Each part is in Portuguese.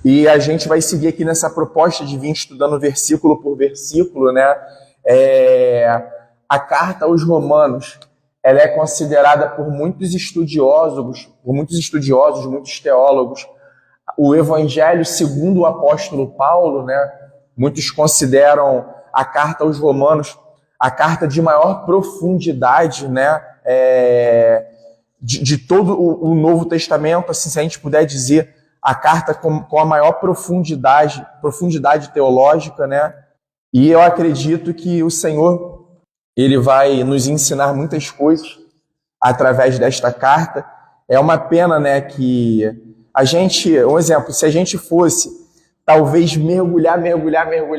E a gente vai seguir aqui nessa proposta de vir estudando versículo por versículo, né? A carta aos Romanos, ela é considerada por muitos estudiosos, muitos teólogos, o Evangelho segundo o apóstolo Paulo, né? Muitos consideram a carta aos Romanos a carta de maior profundidade, né? De todo o Novo Testamento, assim, se a gente puder dizer, a carta com a maior profundidade teológica, né? E eu acredito que o Senhor, Ele vai nos ensinar muitas coisas através desta carta. É uma pena, né, que a gente, um exemplo, se a gente fosse talvez mergulhar, eu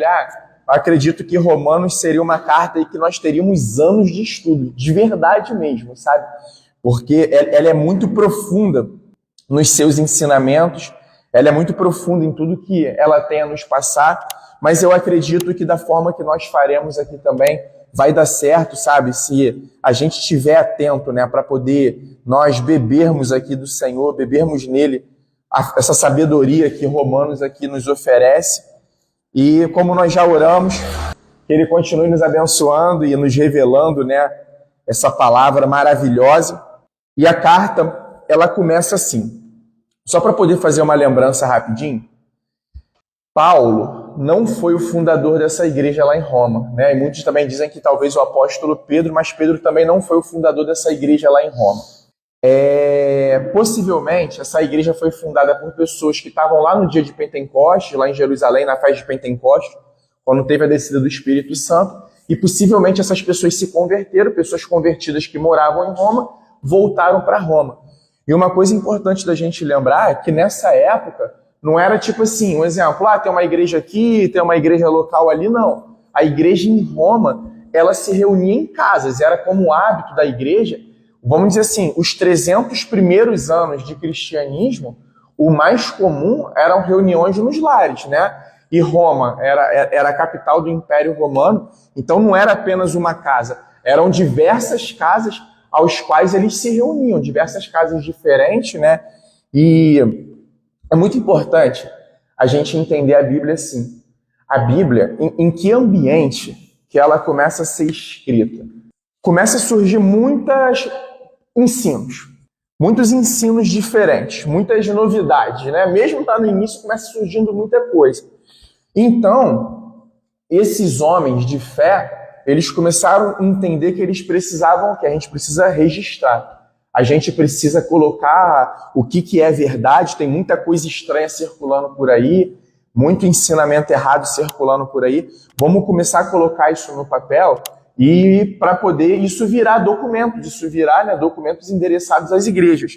acredito que Romanos seria uma carta e que nós teríamos anos de estudo, de verdade mesmo, sabe? Porque ela é muito profunda nos seus ensinamentos, ela é muito profunda em tudo que ela tem a nos passar, mas eu acredito que da forma que nós faremos aqui também vai dar certo, sabe? Se a gente estiver atento, né, para poder nós bebermos aqui do Senhor, bebermos nele essa sabedoria que Romanos aqui nos oferece. E como nós já oramos, que Ele continue nos abençoando e nos revelando, né, essa palavra maravilhosa. E a carta, ela começa assim. Só para poder fazer uma lembrança rapidinho, Paulo não foi o fundador dessa igreja lá em Roma, né? E muitos também dizem que talvez o apóstolo Pedro, mas Pedro também não foi o fundador dessa igreja lá em Roma. Possivelmente, essa igreja foi fundada por pessoas que estavam lá no dia de Pentecostes, lá em Jerusalém, na festa de Pentecostes, quando teve a descida do Espírito Santo, e possivelmente essas pessoas se converteram, pessoas convertidas que moravam em Roma, voltaram para Roma. E uma coisa importante da gente lembrar é que nessa época não era tipo assim, um exemplo, tem uma igreja aqui, tem uma igreja local ali, não. A igreja em Roma, ela se reunia em casas, era como o hábito da igreja. Vamos dizer assim, os 300 primeiros anos de cristianismo, o mais comum eram reuniões nos lares, né? E Roma era a capital do Império Romano, então não era apenas uma casa, eram diversas casas aos quais eles se reuniam, diversas casas diferentes, né? E é muito importante a gente entender a Bíblia assim. A Bíblia, em que ambiente que ela começa a ser escrita? Começa a surgir muitos ensinos diferentes, muitas novidades, né? Mesmo tá no início, começa surgindo muita coisa. Então, esses homens de fé, eles começaram a entender que eles precisavam, que a gente precisa registrar. A gente precisa colocar o que é verdade, tem muita coisa estranha circulando por aí, muito ensinamento errado circulando por aí. Vamos começar a colocar isso no papel e para poder isso virar documentos, documentos endereçados às igrejas.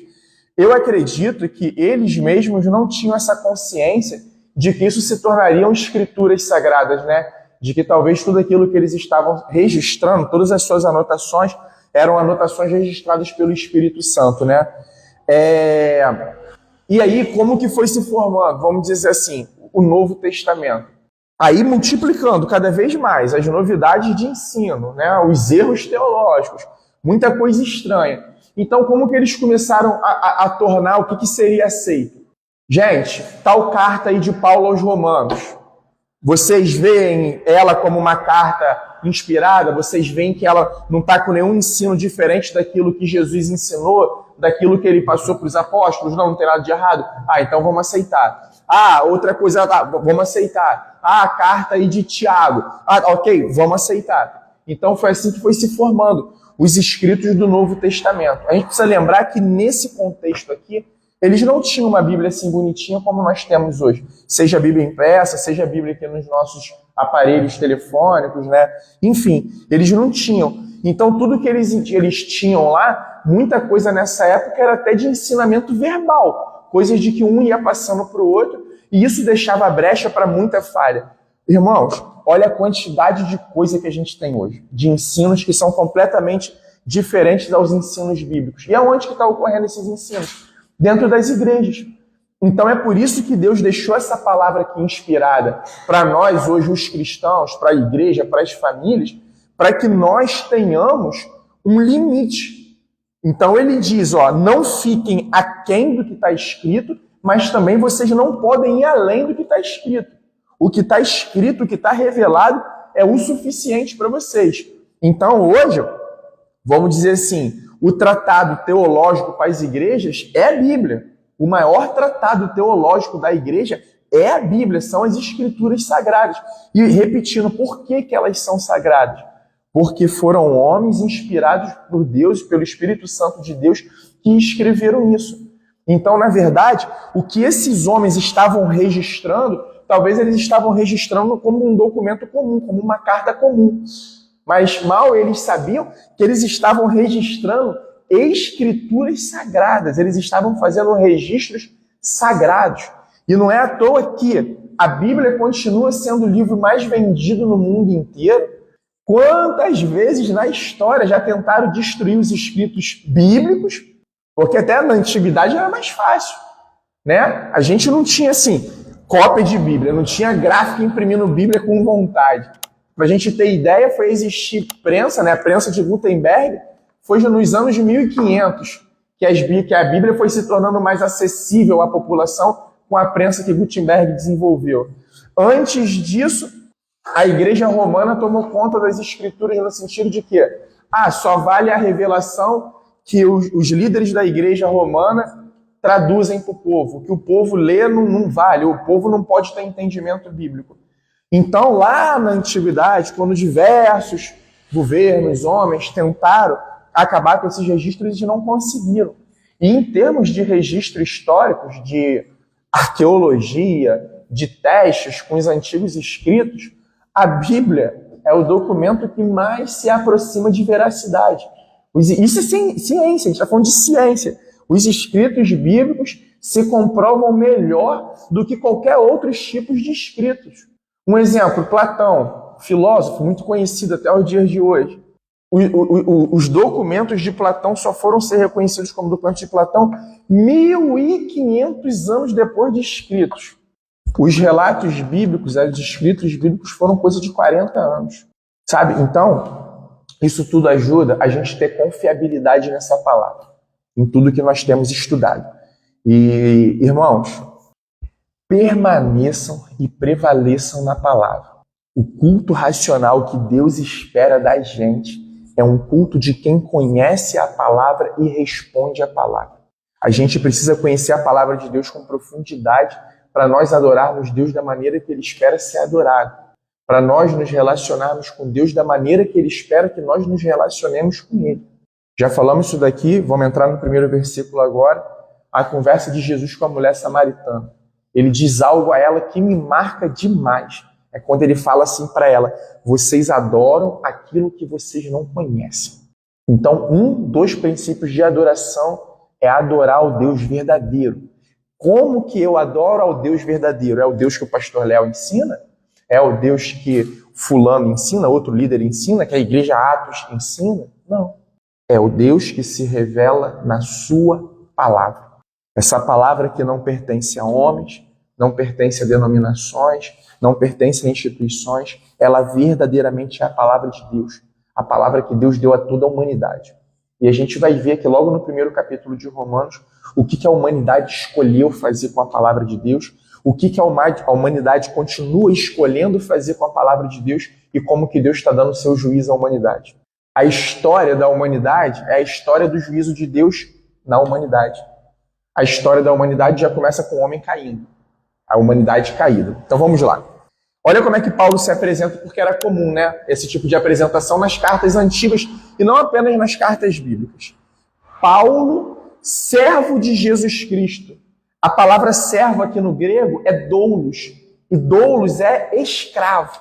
Eu acredito que eles mesmos não tinham essa consciência de que isso se tornariam escrituras sagradas, né? De que talvez tudo aquilo que eles estavam registrando, todas as suas anotações, eram anotações registradas pelo Espírito Santo, né? E aí, como que foi se formando, vamos dizer assim, o Novo Testamento? Aí multiplicando cada vez mais as novidades de ensino, né? Os erros teológicos, muita coisa estranha. Então, como que eles começaram a tornar o que seria aceito? Gente, tal carta aí de Paulo aos Romanos, vocês veem ela como uma carta inspirada? Vocês veem que ela não está com nenhum ensino diferente daquilo que Jesus ensinou, daquilo que ele passou para os apóstolos? Não tem nada de errado? Então vamos aceitar. Outra coisa, vamos aceitar. A carta aí de Tiago. Ok, vamos aceitar. Então foi assim que foi se formando os escritos do Novo Testamento. A gente precisa lembrar que nesse contexto aqui, eles não tinham uma Bíblia assim bonitinha como nós temos hoje. Seja a Bíblia impressa, seja a Bíblia aqui nos nossos aparelhos telefônicos, né? Enfim, eles não tinham. Então, tudo que eles tinham lá, muita coisa nessa época era até de ensinamento verbal. Coisas de que um ia passando para o outro, e isso deixava brecha para muita falha. Irmãos, olha a quantidade de coisa que a gente tem hoje, de ensinos que são completamente diferentes aos ensinos bíblicos. E aonde que está ocorrendo esses ensinos? Dentro das igrejas. Então é por isso que Deus deixou essa palavra aqui inspirada para nós hoje, os cristãos, para a igreja, para as famílias, para que nós tenhamos um limite. Então ele diz, não fiquem aquém do que está escrito, mas também vocês não podem ir além do que está escrito. O que está escrito, o que está revelado, é o suficiente para vocês. Então, hoje, vamos dizer assim, o tratado teológico para as igrejas é a Bíblia. O maior tratado teológico da igreja é a Bíblia, são as Escrituras Sagradas. E repetindo, por que elas são sagradas? Porque foram homens inspirados por Deus, pelo Espírito Santo de Deus, que escreveram isso. Então, na verdade, o que esses homens estavam registrando, talvez eles estavam registrando como um documento comum, como uma carta comum. Mas mal eles sabiam que eles estavam registrando escrituras sagradas, eles estavam fazendo registros sagrados. E não é à toa que a Bíblia continua sendo o livro mais vendido no mundo inteiro. Quantas vezes na história já tentaram destruir os escritos bíblicos? Porque até na antiguidade era mais fácil, né? A gente não tinha, assim, cópia de Bíblia, não tinha gráfico imprimindo Bíblia com vontade. Para a gente ter ideia, foi existir prensa, né? A prensa de Gutenberg foi nos anos 1500 que a Bíblia foi se tornando mais acessível à população com a prensa que Gutenberg desenvolveu. Antes disso, a Igreja Romana tomou conta das Escrituras no sentido de que só vale a revelação que os líderes da Igreja Romana traduzem para o povo. O que o povo lê não vale, o povo não pode ter entendimento bíblico. Então, lá na Antiguidade, quando diversos governos, homens, tentaram acabar com esses registros, eles não conseguiram. E em termos de registro históricos, de arqueologia, de testes com os antigos escritos, a Bíblia é o documento que mais se aproxima de veracidade. Isso é ciência, a gente está falando de ciência. Os escritos bíblicos se comprovam melhor do que qualquer outros tipos de escritos. Um exemplo, Platão, filósofo muito conhecido até os dias de hoje. Os documentos de Platão só foram ser reconhecidos como documentos de Platão 1500 anos depois de escritos. Os relatos bíblicos, os escritos bíblicos foram coisa de 40 anos. Sabe? Então, isso tudo ajuda a gente ter confiabilidade nessa palavra, em tudo que nós temos estudado. E, irmãos, permaneçam e prevaleçam na palavra. O culto racional que Deus espera da gente é um culto de quem conhece a palavra e responde a palavra. A gente precisa conhecer a palavra de Deus com profundidade para nós adorarmos Deus da maneira que Ele espera ser adorado, para nós nos relacionarmos com Deus da maneira que Ele espera que nós nos relacionemos com Ele. Já falamos isso daqui, vamos entrar no primeiro versículo agora, a conversa de Jesus com a mulher samaritana. Ele diz algo a ela que me marca demais. É quando ele fala assim para ela: vocês adoram aquilo que vocês não conhecem. Então, um dos princípios de adoração é adorar ao Deus verdadeiro. Como que eu adoro ao Deus verdadeiro? É o Deus que o pastor Léo ensina? É o Deus que fulano ensina, outro líder ensina, que a igreja Atos ensina? Não. É o Deus que se revela na sua palavra. Essa palavra que não pertence a homens, não pertence a denominações, não pertence a instituições, ela verdadeiramente é a palavra de Deus. A palavra que Deus deu a toda a humanidade. E a gente vai ver aqui logo no primeiro capítulo de Romanos o que a humanidade escolheu fazer com a palavra de Deus, o que a humanidade continua escolhendo fazer com a palavra de Deus e como que Deus está dando o seu juízo à humanidade. A história da humanidade é a história do juízo de Deus na humanidade. A história da humanidade já começa com o homem caindo, a humanidade caída. Então vamos lá. Olha como é que Paulo se apresenta, porque era comum, né? Esse tipo de apresentação nas cartas antigas e não apenas nas cartas bíblicas. Paulo, servo de Jesus Cristo. A palavra servo aqui no grego é doulos, e doulos é escravo.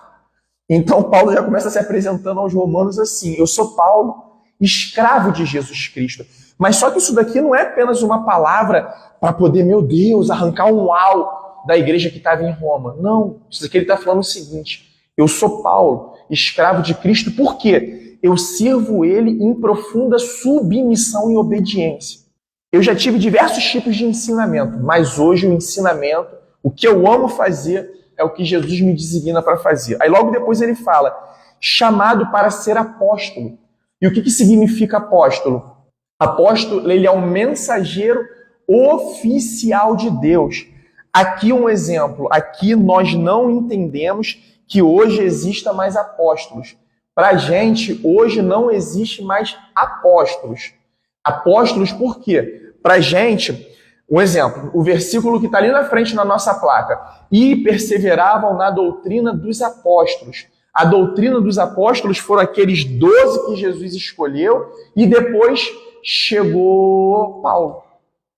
Então Paulo já começa se apresentando aos romanos assim: eu sou Paulo, escravo de Jesus Cristo. Mas só que isso daqui não é apenas uma palavra para poder, meu Deus, arrancar um uau da igreja que estava em Roma. Não, isso daqui ele está falando o seguinte: eu sou Paulo, escravo de Cristo, por quê? Eu sirvo ele em profunda submissão e obediência. Eu já tive diversos tipos de ensinamento, mas hoje o ensinamento, o que eu amo fazer, é o que Jesus me designa para fazer. Aí logo depois ele fala, chamado para ser apóstolo. E o que significa apóstolo? Apóstolo, ele é um mensageiro oficial de Deus. Aqui um exemplo. Aqui nós não entendemos que hoje exista mais apóstolos. Para a gente, hoje não existe mais apóstolos. Apóstolos por quê? Para a gente, um exemplo, o versículo que está ali na frente na nossa placa. E perseveravam na doutrina dos apóstolos. A doutrina dos apóstolos foram aqueles 12 que Jesus escolheu e depois chegou Paulo.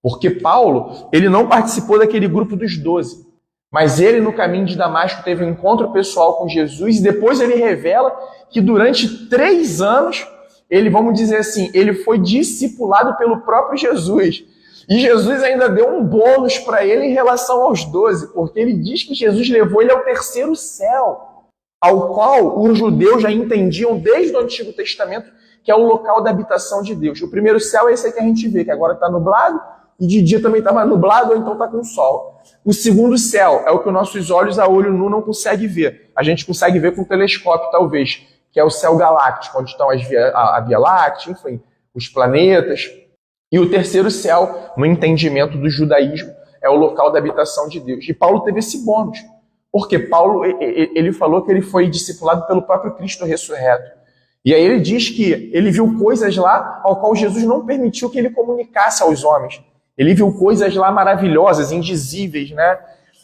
Porque Paulo, ele não participou daquele grupo dos 12. Mas ele, no caminho de Damasco, teve um encontro pessoal com Jesus e depois ele revela que durante 3 anos, ele, vamos dizer assim, ele foi discipulado pelo próprio Jesus. E Jesus ainda deu um bônus para ele em relação aos 12, porque ele diz que Jesus levou ele ao 3º céu, ao qual os judeus já entendiam desde o Antigo Testamento que é o local da habitação de Deus. O primeiro céu é esse aí que a gente vê, que agora está nublado, e de dia também estava nublado, ou então está com sol. O segundo céu é o que os nossos olhos a olho nu não conseguem ver. A gente consegue ver com o telescópio, talvez, que é o céu galáctico, onde estão a Via Láctea, enfim, os planetas. E o terceiro céu, no entendimento do judaísmo, é o local da habitação de Deus. E Paulo teve esse bônus, porque Paulo ele falou que ele foi discipulado pelo próprio Cristo ressurreto. E aí ele diz que ele viu coisas lá ao qual Jesus não permitiu que ele comunicasse aos homens. Ele viu coisas lá maravilhosas, indizíveis, né?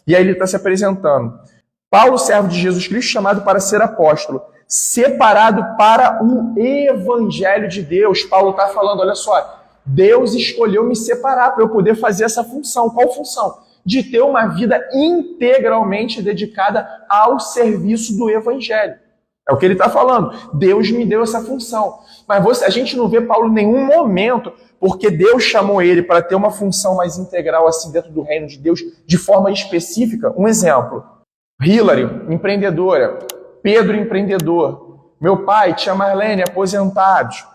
E aí ele está se apresentando. Paulo, servo de Jesus Cristo, chamado para ser apóstolo, separado para o evangelho de Deus. Paulo está falando, olha só, Deus escolheu me separar para eu poder fazer essa função. Qual função? De ter uma vida integralmente dedicada ao serviço do evangelho. É o que ele está falando. Deus me deu essa função. Mas a gente não vê Paulo em nenhum momento, porque Deus chamou ele para ter uma função mais integral assim dentro do reino de Deus, de forma específica. Um exemplo. Hillary, empreendedora. Pedro, empreendedor. Meu pai, tia Marlene, aposentados.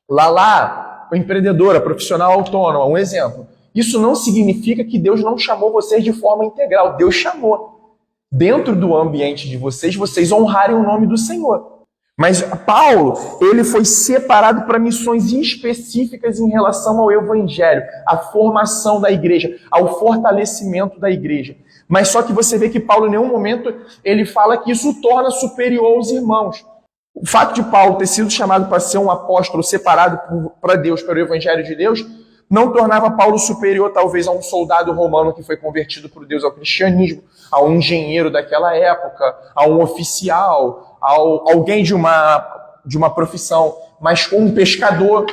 Lala, empreendedora, profissional autônoma. Um exemplo. Isso não significa que Deus não chamou vocês de forma integral. Deus chamou. Dentro do ambiente de vocês honrarem o nome do Senhor. Mas Paulo, ele foi separado para missões específicas em relação ao evangelho, à formação da igreja, ao fortalecimento da igreja. Mas só que você vê que Paulo, em nenhum momento, ele fala que isso o torna superior aos irmãos. O fato de Paulo ter sido chamado para ser um apóstolo separado para Deus, pelo evangelho de Deus, não tornava Paulo superior, talvez, a um soldado romano que foi convertido por Deus ao cristianismo, a um engenheiro daquela época, a um oficial, a alguém de uma profissão, mas com um pescador.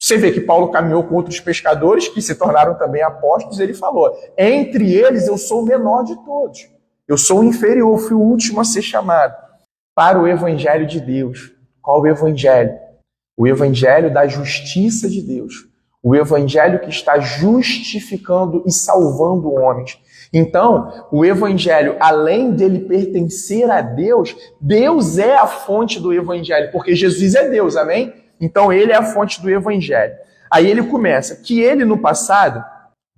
Você vê que Paulo caminhou com outros pescadores que se tornaram também apóstolos. Ele falou, entre eles eu sou o menor de todos. Eu sou o inferior, fui o último a ser chamado. Para o evangelho de Deus. Qual o evangelho? O evangelho da justiça de Deus. O evangelho que está justificando e salvando homens. Então, o evangelho, além dele pertencer a Deus, Deus é a fonte do evangelho, porque Jesus é Deus, amém? Então, ele é a fonte do evangelho. Aí ele começa, que ele no passado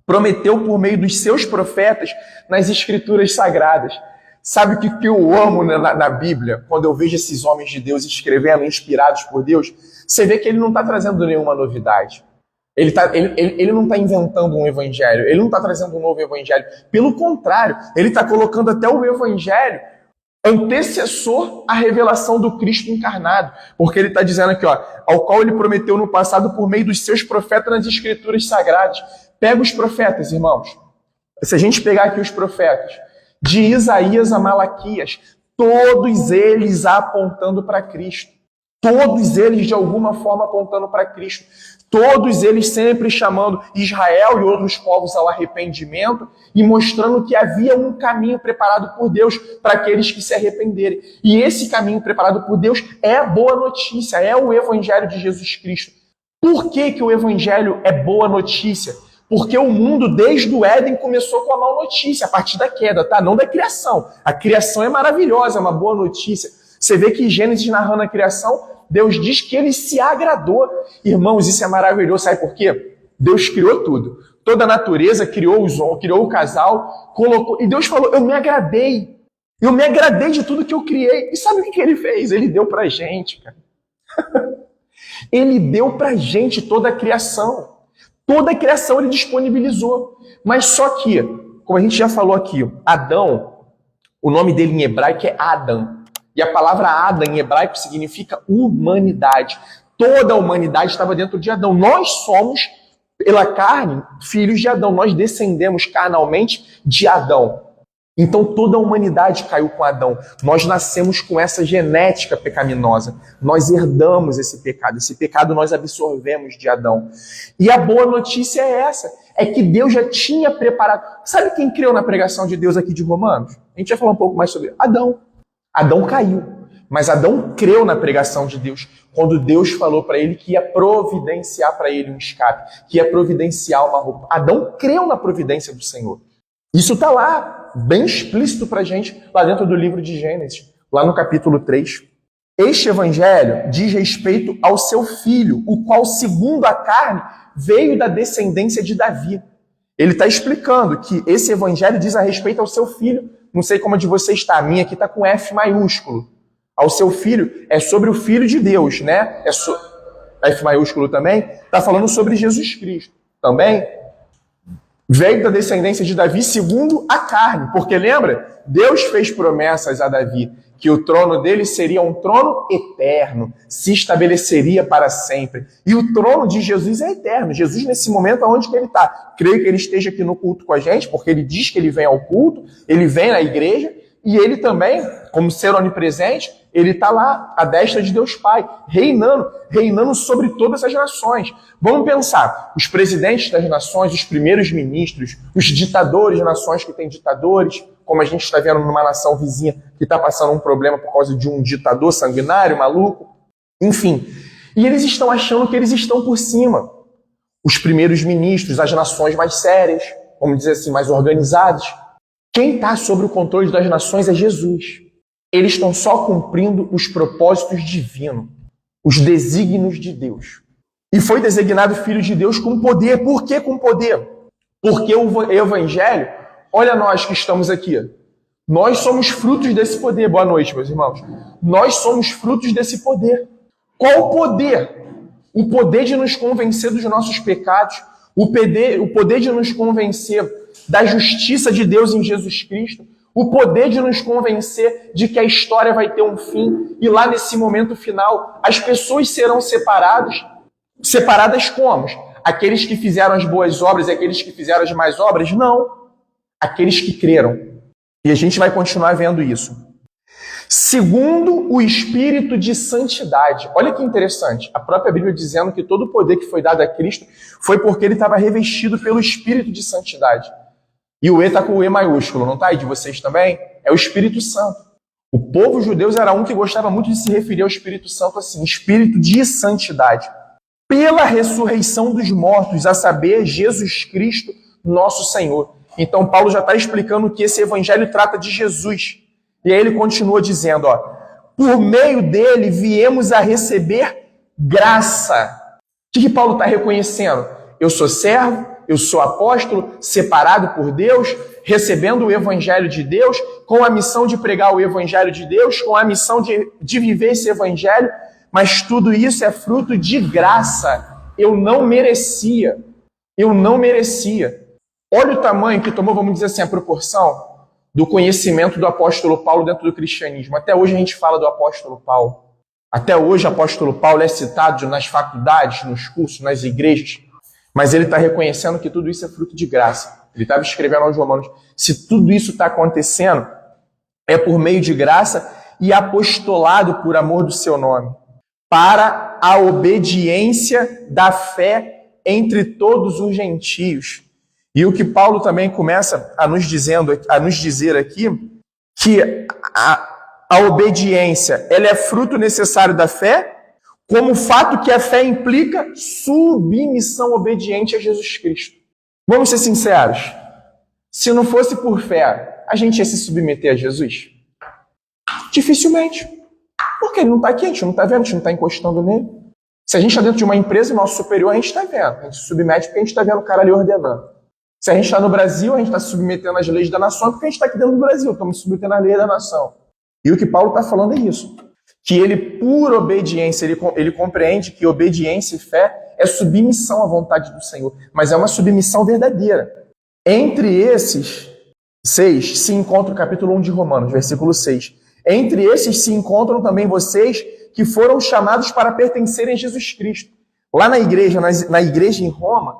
prometeu por meio dos seus profetas nas escrituras sagradas. Sabe o que eu amo na Bíblia, quando eu vejo esses homens de Deus escrevendo, inspirados por Deus? Você vê que ele não está trazendo nenhuma novidade. Ele não está inventando um evangelho, ele não está trazendo um novo evangelho. Pelo contrário, ele está colocando até o evangelho antecessor à revelação do Cristo encarnado. Porque ele está dizendo aqui, ó, ao qual ele prometeu no passado por meio dos seus profetas nas escrituras sagradas. Pega os profetas, irmãos. Se a gente pegar aqui os profetas, de Isaías a Malaquias, todos eles apontando para Cristo. Todos eles, de alguma forma, apontando para Cristo. Todos eles sempre chamando Israel e outros povos ao arrependimento e mostrando que havia um caminho preparado por Deus para aqueles que se arrependerem. E esse caminho preparado por Deus é a boa notícia, é o Evangelho de Jesus Cristo. Por que o Evangelho é boa notícia? Porque o mundo, desde o Éden, começou com a má notícia, a partir da queda, tá? Não da criação. A criação é maravilhosa, é uma boa notícia. Você vê que Gênesis, narrando a criação, Deus diz que ele se agradou. Irmãos, isso é maravilhoso. Sabe por quê? Deus criou tudo. Toda a natureza criou o casal, colocou. E Deus falou, eu me agradei. Eu me agradei de tudo que eu criei. E sabe o que ele fez? Ele deu pra gente, cara. Ele deu pra gente toda a criação. Toda a criação ele disponibilizou. Mas só que, como a gente já falou aqui, Adão, o nome dele em hebraico é Adam. E a palavra Adam em hebraico significa humanidade. Toda a humanidade estava dentro de Adão. Nós somos, pela carne, filhos de Adão. Nós descendemos carnalmente de Adão. Então toda a humanidade caiu com Adão. Nós nascemos com essa genética pecaminosa. Nós herdamos esse pecado. Esse pecado nós absorvemos de Adão. E a boa notícia é essa. É que Deus já tinha preparado. Sabe quem creu na pregação de Deus aqui de Romanos? A gente vai falar um pouco mais sobre Adão. Adão caiu. Mas Adão creu na pregação de Deus. Quando Deus falou para ele que ia providenciar para ele um escape. Que ia providenciar uma roupa. Adão creu na providência do Senhor. Isso está lá, bem explícito para a gente, lá dentro do livro de Gênesis, lá no capítulo 3. Este evangelho diz respeito ao seu filho, o qual, segundo a carne, veio da descendência de Davi. Ele está explicando que esse evangelho diz a respeito ao seu filho. Não sei como a de você está, a minha aqui está com F maiúsculo. Ao seu filho, é sobre o Filho de Deus, né? F maiúsculo também, está falando sobre Jesus Cristo. Também veio da descendência de Davi segundo a carne. Porque lembra? Deus fez promessas a Davi que o trono dele seria um trono eterno, se estabeleceria para sempre. E o trono de Jesus é eterno. Jesus, nesse momento, aonde que ele está? Creio que ele esteja aqui no culto com a gente, porque ele diz que ele vem ao culto, ele vem na igreja, e ele também, como ser onipresente, ele está lá, à destra de Deus Pai, reinando sobre todas as nações. Vamos pensar, os presidentes das nações, os primeiros ministros, os ditadores de nações que têm ditadores, como a gente está vendo numa nação vizinha que está passando um problema por causa de um ditador sanguinário, maluco, enfim. E eles estão achando que eles estão por cima. Os primeiros ministros, as nações mais sérias, vamos dizer assim, mais organizadas. Quem está sobre o controle das nações é Jesus. Eles estão só cumprindo os propósitos divinos, os desígnios de Deus. E foi designado Filho de Deus com poder. Por que com poder? Porque o Evangelho, olha nós que estamos aqui. Nós somos frutos desse poder. Boa noite, meus irmãos. Nós somos frutos desse poder. Qual o poder? O poder de nos convencer dos nossos pecados, o poder de nos convencer da justiça de Deus em Jesus Cristo, o poder de nos convencer de que a história vai ter um fim e lá nesse momento final as pessoas serão separadas. Separadas como? Aqueles que fizeram as boas obras e aqueles que fizeram as más obras? Não. Aqueles que creram. E a gente vai continuar vendo isso. Segundo o Espírito de Santidade. Olha que interessante. A própria Bíblia dizendo que todo o poder que foi dado a Cristo foi porque ele estava revestido pelo Espírito de Santidade. E o E está com o E maiúsculo, não está aí de vocês também? É o Espírito Santo. O povo judeu era um que gostava muito de se referir ao Espírito Santo assim, Espírito de Santidade. Pela ressurreição dos mortos, a saber, Jesus Cristo, nosso Senhor. Então Paulo já está explicando que esse evangelho trata de Jesus. E aí ele continua dizendo, por meio dele viemos a receber graça. O que Paulo está reconhecendo? Eu sou servo, eu sou apóstolo, separado por Deus, recebendo o evangelho de Deus, com a missão de pregar o evangelho de Deus, com a missão de viver esse evangelho, mas tudo isso é fruto de graça. Eu não merecia. Olha o tamanho que tomou, vamos dizer assim, a proporção do conhecimento do apóstolo Paulo dentro do cristianismo. Até hoje a gente fala do apóstolo Paulo. Até hoje o apóstolo Paulo é citado nas faculdades, nos cursos, nas igrejas. Mas ele está reconhecendo que tudo isso é fruto de graça. Ele estava escrevendo aos Romanos. Se tudo isso está acontecendo, é por meio de graça e apostolado por amor do seu nome, para a obediência da fé entre todos os gentios. E o que Paulo também começa a nos dizer aqui, que a obediência ela é fruto necessário da fé, como o fato que a fé implica submissão obediente a Jesus Cristo. Vamos ser sinceros. Se não fosse por fé, a gente ia se submeter a Jesus? Dificilmente. Porque ele não está aqui, a gente não está vendo, a gente não está encostando nele. Se a gente está dentro de uma empresa, o nosso superior, a gente está vendo. A gente se submete porque a gente está vendo o cara ali ordenando. Se a gente está no Brasil, a gente está se submetendo às leis da nação porque a gente está aqui dentro do Brasil, estamos submetendo às leis da nação. E o que Paulo está falando é isso. que ele, por obediência, ele compreende que obediência e fé é submissão à vontade do Senhor, mas é uma submissão verdadeira. Entre esses 6 se encontra o capítulo 1 de Romanos, versículo 6. Entre esses se encontram também vocês que foram chamados para pertencerem a Jesus Cristo. Lá na igreja em Roma,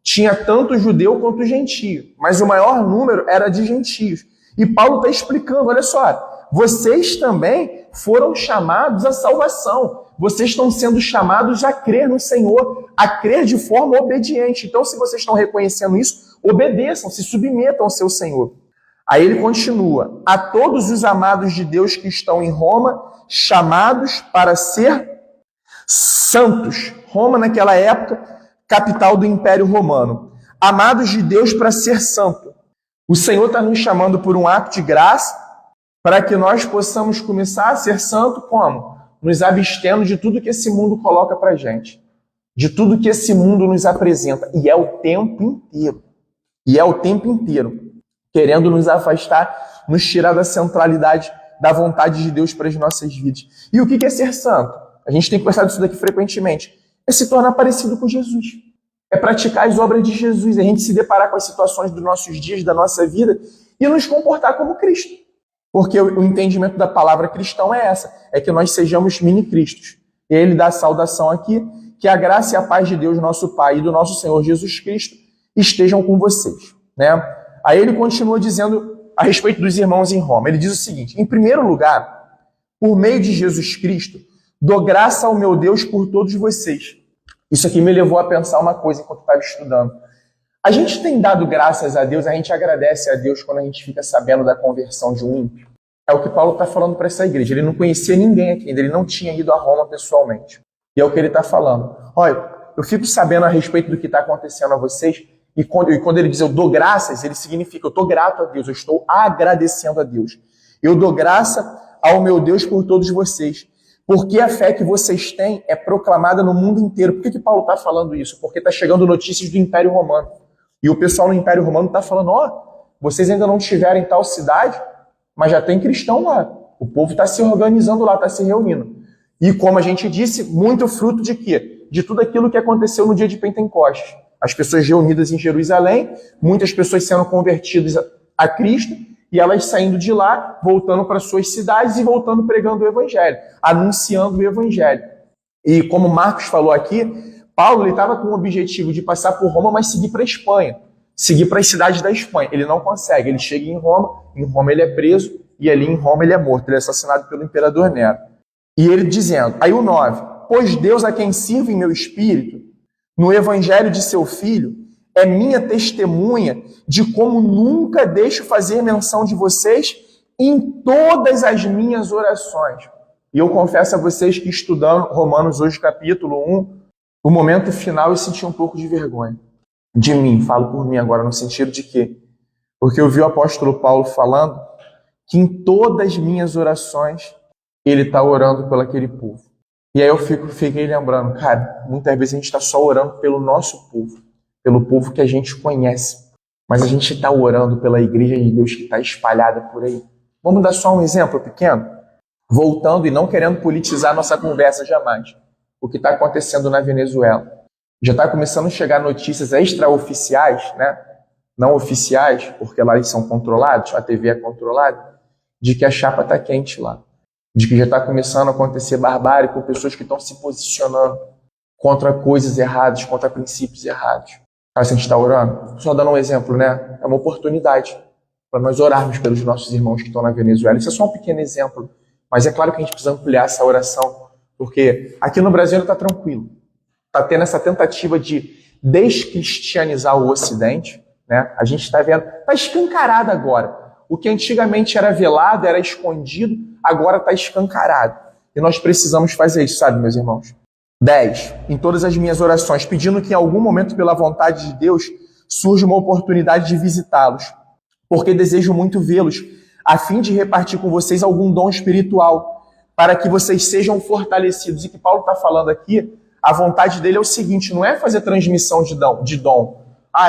tinha tanto judeu quanto gentio, mas o maior número era de gentios. E Paulo está explicando, olha só, vocês também foram chamados à salvação. Vocês estão sendo chamados a crer no Senhor, a crer de forma obediente. Então, se vocês estão reconhecendo isso, obedeçam, se submetam ao seu Senhor. Aí ele continua, a todos os amados de Deus que estão em Roma, chamados para ser santos. Roma, naquela época, capital do Império Romano. Amados de Deus para ser santo. O Senhor está nos chamando por um ato de graça para que nós possamos começar a ser santo como? Nos abstendo de tudo que esse mundo coloca para a gente. De tudo que esse mundo nos apresenta. E é o tempo inteiro. E é o tempo inteiro. Querendo nos afastar, nos tirar da centralidade da vontade de Deus para as nossas vidas. E o que é ser santo? A gente tem conversado isso daqui frequentemente. É se tornar parecido com Jesus. É praticar as obras de Jesus. É a gente se deparar com as situações dos nossos dias, da nossa vida, e nos comportar como Cristo. Porque o entendimento da palavra cristão é essa. É que nós sejamos mini-cristos. E ele dá a saudação aqui, que a graça e a paz de Deus, nosso Pai, e do nosso Senhor Jesus Cristo estejam com vocês. Né? Aí ele continua dizendo a respeito dos irmãos em Roma. Ele diz o seguinte, em primeiro lugar, por meio de Jesus Cristo, dou graça ao meu Deus por todos vocês. Isso aqui me levou a pensar uma coisa enquanto estava estudando. A gente tem dado graças a Deus, a gente agradece a Deus quando a gente fica sabendo da conversão de um ímpio. É o que Paulo está falando para essa igreja. Ele não conhecia ninguém aqui ainda, ele não tinha ido a Roma pessoalmente. E é o que ele está falando. Olha, eu fico sabendo a respeito do que está acontecendo a vocês, e quando ele diz eu dou graças, ele significa eu estou grato a Deus, eu estou agradecendo a Deus. Eu dou graça ao meu Deus por todos vocês, porque a fé que vocês têm é proclamada no mundo inteiro. Por que Paulo está falando isso? Porque está chegando notícias do Império Romano. E o pessoal no Império Romano está falando, vocês ainda não estiveram em tal cidade, mas já tem cristão lá. O povo está se organizando lá, está se reunindo. E como a gente disse, muito fruto de quê? De tudo aquilo que aconteceu no dia de Pentecostes. As pessoas reunidas em Jerusalém, muitas pessoas sendo convertidas a Cristo, e elas saindo de lá, voltando para suas cidades e voltando pregando o Evangelho, anunciando o Evangelho. E como Marcos falou aqui, Paulo estava com o objetivo de passar por Roma, mas seguir para a Espanha, seguir para as cidades da Espanha. Ele não consegue, ele chega em Roma ele é preso, e ali em Roma ele é morto, ele é assassinado pelo imperador Nero. E ele dizendo, aí o 9, pois Deus a quem sirvo em meu espírito, no Evangelho de seu Filho, é minha testemunha de como nunca deixo fazer menção de vocês em todas as minhas orações. E eu confesso a vocês que estudando Romanos hoje, capítulo 1, no momento final eu senti um pouco de vergonha. De mim, falo por mim agora, no sentido de quê? Porque eu vi o apóstolo Paulo falando que em todas as minhas orações ele está orando pelo aquele povo. E aí eu fiquei lembrando, cara, muitas vezes a gente está só orando pelo nosso povo, pelo povo que a gente conhece, mas a gente está orando pela igreja de Deus que está espalhada por aí. Vamos dar só um exemplo pequeno? Voltando e não querendo politizar nossa conversa jamais. O que está acontecendo na Venezuela. Já está começando a chegar notícias extraoficiais, né? Não oficiais, porque lá eles são controlados, a TV é controlada, de que a chapa está quente lá. De que já está começando a acontecer barbárie com pessoas que estão se posicionando contra coisas erradas, contra princípios errados. Aí a gente está orando, só dando um exemplo, né? É uma oportunidade para nós orarmos pelos nossos irmãos que estão na Venezuela. Isso é só um pequeno exemplo, mas é claro que a gente precisa ampliar essa oração, porque aqui no Brasil está tranquilo. Está tendo essa tentativa de descristianizar o Ocidente, né? A gente está vendo, está escancarado agora. O que antigamente era velado, era escondido, agora está escancarado. E nós precisamos fazer isso, sabe, meus irmãos? 10. Em todas as minhas orações, pedindo que em algum momento, pela vontade de Deus, surja uma oportunidade de visitá-los, porque desejo muito vê-los, a fim de repartir com vocês algum dom espiritual, para que vocês sejam fortalecidos. E que Paulo está falando aqui, a vontade dele é o seguinte, não é fazer transmissão de dom.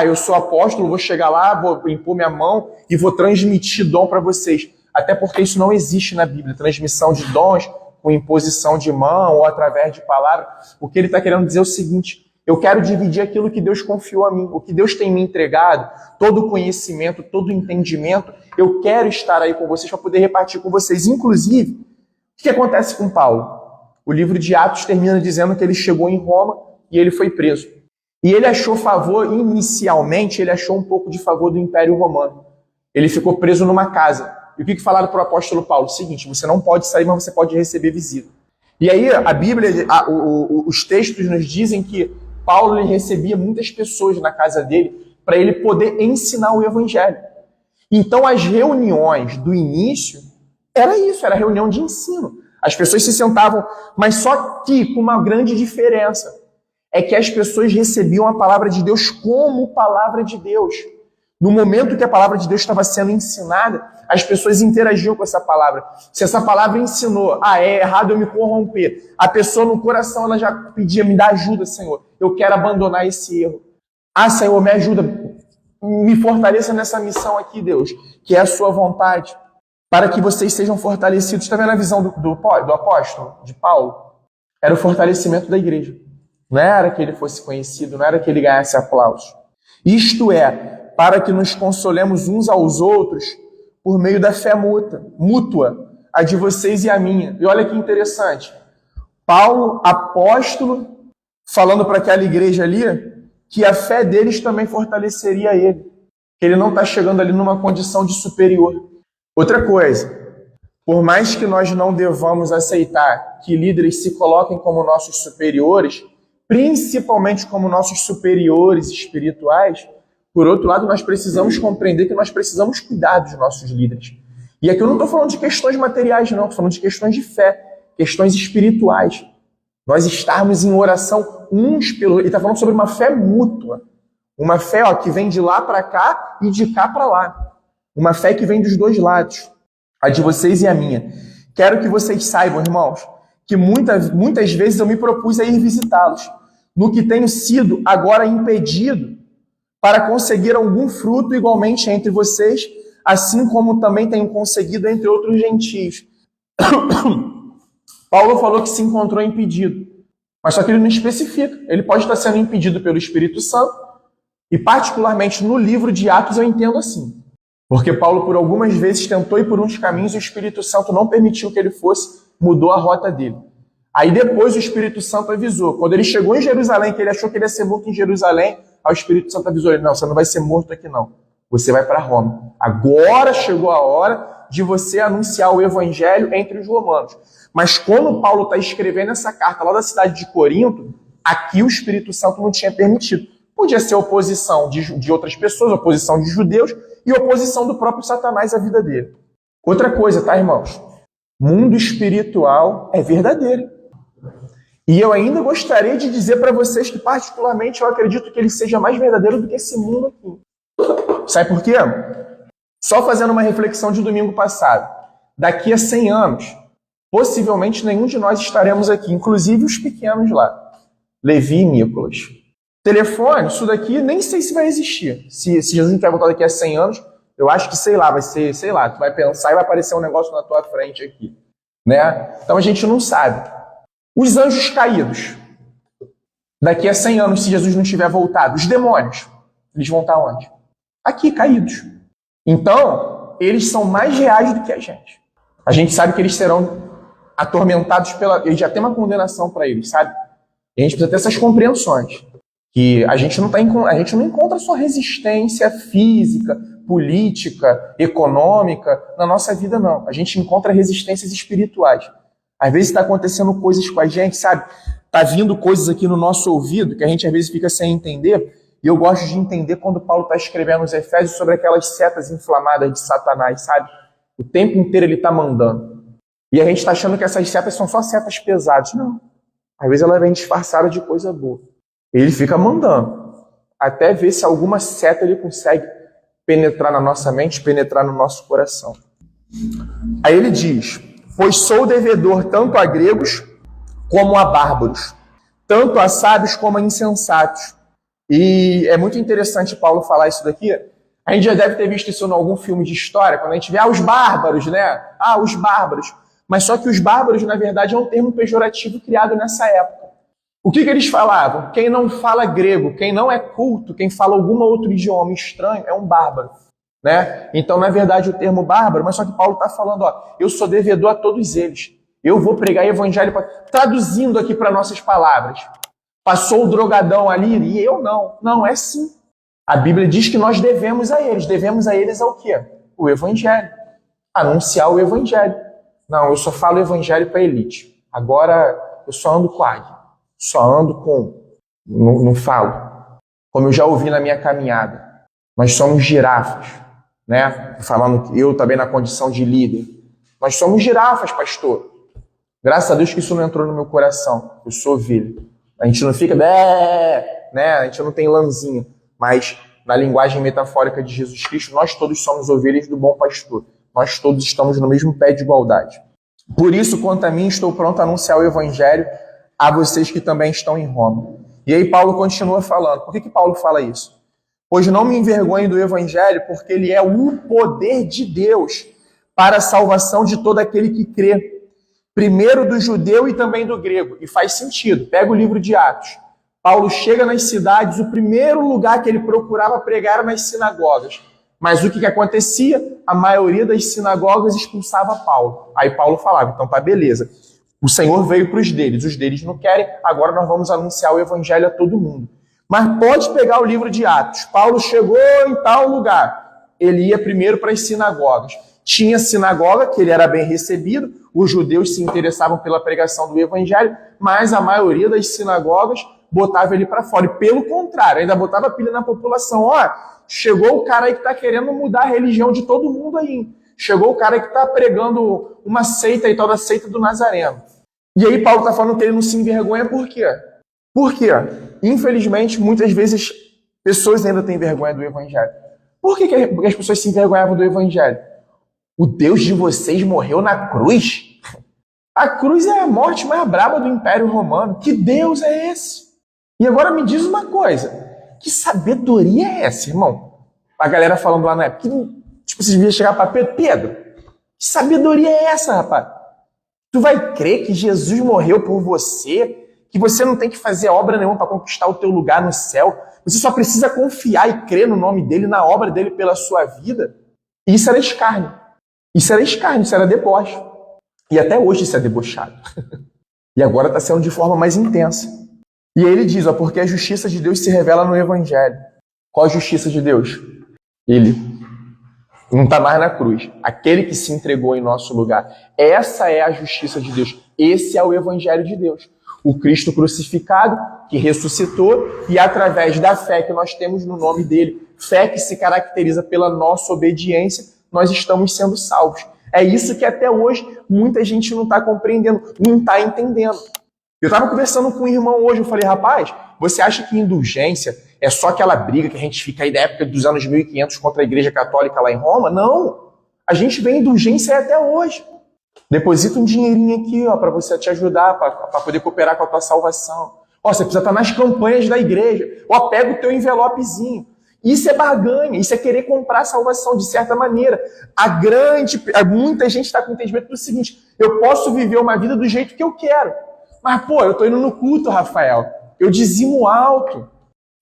Eu sou apóstolo, vou chegar lá, vou impor minha mão e vou transmitir dom para vocês. Até porque isso não existe na Bíblia, transmissão de dons, com imposição de mão ou através de palavra. O que ele está querendo dizer é o seguinte: eu quero dividir aquilo que Deus confiou a mim, o que Deus tem me entregado, todo o conhecimento, todo o entendimento. Eu quero estar aí com vocês para poder repartir com vocês. Inclusive, o que acontece com Paulo? O livro de Atos termina dizendo que ele chegou em Roma e ele foi preso. E ele achou favor, inicialmente, ele achou um pouco de favor do Império Romano. Ele ficou preso numa casa. E o que falaram para o apóstolo Paulo? O seguinte: você não pode sair, mas você pode receber visita. E aí a Bíblia, os textos nos dizem que Paulo ele recebia muitas pessoas na casa dele para ele poder ensinar o evangelho. Então as reuniões do início era isso, era reunião de ensino. As pessoas se sentavam, mas só que com uma grande diferença. É que as pessoas recebiam a palavra de Deus como palavra de Deus. No momento que a palavra de Deus estava sendo ensinada, as pessoas interagiam com essa palavra. Se essa palavra ensinou, é errado eu me corromper, a pessoa no coração ela já pedia, me dá ajuda, Senhor. Eu quero abandonar esse erro. Senhor, me ajuda, me fortaleça nessa missão aqui, Deus, que é a sua vontade, para que vocês sejam fortalecidos. Está vendo a visão do apóstolo, de Paulo? Era o fortalecimento da igreja. Não era que ele fosse conhecido, não era que ele ganhasse aplausos. Isto é, para que nos consolemos uns aos outros por meio da fé mútua, a de vocês e a minha. E olha que interessante. Paulo, apóstolo, falando para aquela igreja ali, que a fé deles também fortaleceria ele. Que ele não está chegando ali numa condição de superior. Outra coisa, por mais que nós não devamos aceitar que líderes se coloquem como nossos superiores, principalmente como nossos superiores espirituais, por outro lado, nós precisamos compreender que nós precisamos cuidar dos nossos líderes. E aqui eu não estou falando de questões materiais, não. Estou falando de questões de fé, questões espirituais. Nós estarmos em oração uns pelo... Ele está falando sobre uma fé mútua. Uma fé que vem de lá para cá e de cá para lá. Uma fé que vem dos dois lados. A de vocês e a minha. Quero que vocês saibam, irmãos, que muitas vezes eu me propus a ir visitá-los, no que tenho sido agora impedido para conseguir algum fruto igualmente entre vocês, assim como também tenho conseguido entre outros gentios. Paulo falou que se encontrou impedido, mas só que ele não especifica. Ele pode estar sendo impedido pelo Espírito Santo, e particularmente no livro de Atos eu entendo assim. Porque Paulo por algumas vezes tentou ir por uns caminhos e o Espírito Santo não permitiu que ele fosse, mudou a rota dele. Aí depois o Espírito Santo avisou. Quando ele chegou em Jerusalém, que ele achou que ele ia ser morto em Jerusalém, aí o Espírito Santo avisou ele: não, você não vai ser morto aqui não. Você vai para Roma. Agora chegou a hora de você anunciar o evangelho entre os romanos. Mas quando Paulo está escrevendo essa carta lá da cidade de Corinto, aqui o Espírito Santo não tinha permitido. Podia ser oposição de outras pessoas, oposição de judeus e oposição do próprio Satanás à vida dele. Outra coisa, tá, irmãos? Mundo espiritual é verdadeiro. E eu ainda gostaria de dizer para vocês que, particularmente, eu acredito que ele seja mais verdadeiro do que esse mundo aqui. Sabe por quê? Só fazendo uma reflexão de domingo passado. Daqui a 100 anos, possivelmente nenhum de nós estaremos aqui, inclusive os pequenos lá. Levi e Nicolas. Telefone, isso daqui nem sei se vai existir. Se Jesus não tiver voltado daqui a 100 anos, eu acho que, vai ser, tu vai pensar e vai aparecer um negócio na tua frente aqui. Né? Então a gente não sabe. Os anjos caídos. Daqui a 100 anos, se Jesus não tiver voltado, os demônios, eles vão estar onde? Aqui, caídos. Então, eles são mais reais do que a gente. A gente sabe que eles serão atormentados eles já tem uma condenação para eles, sabe? E a gente precisa ter essas compreensões. Que a gente não encontra só resistência física, política, econômica na nossa vida, não. A gente encontra resistências espirituais. Às vezes está acontecendo coisas com a gente, sabe? Está vindo coisas aqui no nosso ouvido que a gente às vezes fica sem entender. E eu gosto de entender quando Paulo está escrevendo os Efésios sobre aquelas setas inflamadas de Satanás, sabe? O tempo inteiro ele está mandando. E a gente está achando que essas setas são só setas pesadas. Não. Às vezes ela vem disfarçada de coisa boa. Ele fica mandando, até ver se alguma seta ele consegue penetrar na nossa mente, penetrar no nosso coração. Aí ele diz: pois sou devedor tanto a gregos como a bárbaros, tanto a sábios como a insensatos. E é muito interessante Paulo falar isso daqui. A gente já deve ter visto isso em algum filme de história, quando a gente vê os bárbaros, né? Os bárbaros. Mas só que os bárbaros, na verdade, é um termo pejorativo criado nessa época. O que eles falavam? Quem não fala grego, quem não é culto, quem fala algum outro idioma estranho, é um bárbaro. Né? Então, na verdade, o termo bárbaro, mas só que Paulo está falando, eu sou devedor a todos eles. Eu vou pregar evangelho, traduzindo aqui para nossas palavras. Passou o drogadão ali e eu não. Não, é sim. A Bíblia diz que nós devemos a eles. Devemos a eles ao quê? O evangelho. Anunciar o evangelho. Não, eu só falo evangelho para elite. Agora eu só ando com águia. Só ando com... Não falo. Como eu já ouvi na minha caminhada. Nós somos girafas. Né? Falando eu também na condição de líder. Nós somos girafas, pastor. Graças a Deus que isso não entrou no meu coração. Eu sou ovelha. A gente não fica... né? A gente não tem lãzinha. Mas na linguagem metafórica de Jesus Cristo, nós todos somos ovelhas do bom pastor. Nós todos estamos no mesmo pé de igualdade. Por isso, quanto a mim, estou pronto a anunciar o evangelho a vocês que também estão em Roma. E aí Paulo continua falando. Por que Paulo fala isso? Pois não me envergonho do evangelho, porque ele é o poder de Deus para a salvação de todo aquele que crê. Primeiro do judeu e também do grego. E faz sentido. Pega o livro de Atos. Paulo chega nas cidades, o primeiro lugar que ele procurava pregar era nas sinagogas. Mas o que acontecia? A maioria das sinagogas expulsava Paulo. Aí Paulo falava, então tá, beleza. O Senhor veio para os deles não querem, agora nós vamos anunciar o evangelho a todo mundo. Mas pode pegar o livro de Atos. Paulo chegou em tal lugar. Ele ia primeiro para as sinagogas. Tinha sinagoga, que ele era bem recebido, os judeus se interessavam pela pregação do evangelho, mas a maioria das sinagogas botava ele para fora. E pelo contrário, ainda botava pilha na população. Chegou o cara aí que está querendo mudar a religião de todo mundo aí. Chegou o cara que está pregando uma seita e tal da seita do Nazareno. E aí Paulo está falando que ele não se envergonha por quê? Por quê? Infelizmente, muitas vezes, pessoas ainda têm vergonha do evangelho. Por que as pessoas se envergonhavam do evangelho? O Deus de vocês morreu na cruz? A cruz é a morte mais braba do Império Romano. Que Deus é esse? E agora me diz uma coisa. Que sabedoria é essa, irmão? A galera falando lá na época. Tipo, vocês deviam chegar para Pedro. Pedro, que sabedoria é essa, rapaz? Tu vai crer que Jesus morreu por você? Que você não tem que fazer obra nenhuma para conquistar o teu lugar no céu? Você só precisa confiar e crer no nome dele, na obra dele pela sua vida? Isso era escárnio. Isso era escárnio, isso era deboche. E até hoje isso é debochado. E agora está sendo de forma mais intensa. E aí ele diz, porque a justiça de Deus se revela no evangelho. Qual a justiça de Deus? Ele não está mais na cruz. Aquele que se entregou em nosso lugar. Essa é a justiça de Deus. Esse é o evangelho de Deus. O Cristo crucificado, que ressuscitou, e através da fé que nós temos no nome dele, fé que se caracteriza pela nossa obediência, nós estamos sendo salvos. É isso que até hoje muita gente não está compreendendo, não está entendendo. Eu estava conversando com um irmão hoje, eu falei, rapaz, você acha que indulgência é só aquela briga que a gente fica aí da época dos anos 1500 contra a Igreja Católica lá em Roma? Não! A gente vê indulgência até hoje. Deposita um dinheirinho aqui, para você te ajudar, para poder cooperar com a tua salvação. Você precisa estar nas campanhas da igreja. Pega o teu envelopezinho. Isso é barganha, isso é querer comprar a salvação, de certa maneira. Muita gente está com o entendimento do seguinte, eu posso viver uma vida do jeito que eu quero. Mas, eu estou indo no culto, Rafael. Eu dizimo alto.